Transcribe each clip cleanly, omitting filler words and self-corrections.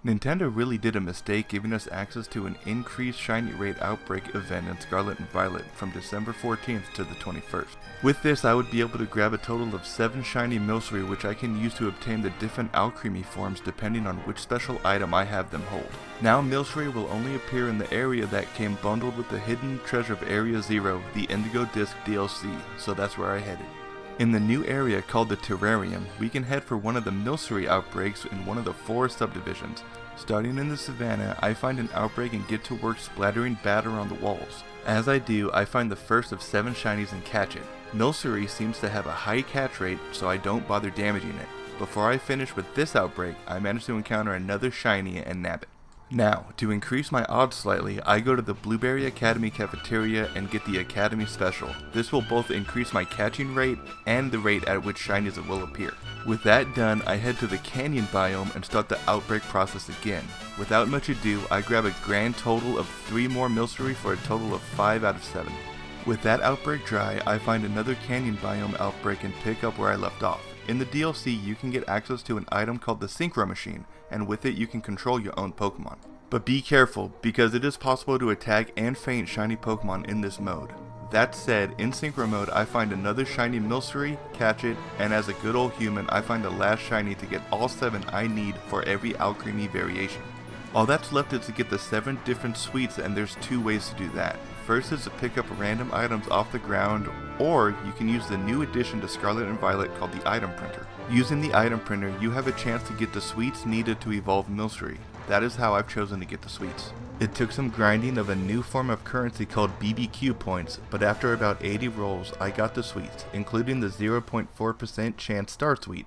Nintendo really did a mistake giving us access to an increased shiny rate outbreak event in Scarlet and Violet from December 14th to the 21st. With this, I would be able to grab a total of 7 shiny Milcery, which I can use to obtain the different Alcremie forms depending on which special item I have them hold. Now Milcery will only appear in the area that came bundled with the hidden treasure of Area 0, the Indigo Disc DLC, so that's where I headed. In the new area called the Terrarium, we can head for one of the Milcery outbreaks in one of the 4 subdivisions. Starting in the savannah, I find an outbreak and get to work splattering batter on the walls. As I do, I find the first of 7 shinies and catch it. Milcery seems to have a high catch rate, so I don't bother damaging it. Before I finish with this outbreak, I manage to encounter another shiny and nab it. Now, to increase my odds slightly, I go to the Blueberry Academy cafeteria and get the Academy Special. This will both increase my catching rate and the rate at which shinies will appear. With that done, I head to the Canyon biome and start the outbreak process again. Without much ado, I grab a grand total of 3 more Milcery for a total of 5 out of 7. With that outbreak dry, I find another Canyon biome outbreak and pick up where I left off. In the DLC, you can get access to an item called the Synchro Machine, and with it you can control your own Pokemon. But be careful, because it is possible to attack and faint shiny Pokemon in this mode. That said, in Synchro mode I find another shiny Milcery, catch it, and as a good old human I find the last shiny to get all 7 I need for every Alcremie variation. All that's left is to get the 7 different sweets, and there's 2 ways to do that. First is to pick up random items off the ground, or you can use the new addition to Scarlet and Violet called the Item Printer. Using the Item Printer, you have a chance to get the sweets needed to evolve Milcery. That is how I've chosen to get the sweets. It took some grinding of a new form of currency called BBQ points, but after about 80 rolls, I got the sweets, including the 0.4% chance Star Sweet.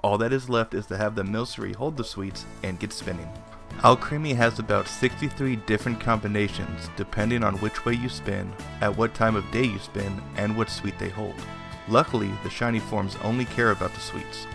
All that is left is to have the Milcery hold the sweets and get spinning. Alcremie has about 63 different combinations depending on which way you spin, at what time of day you spin, and what sweet they hold. Luckily, the shiny forms only care about the sweets.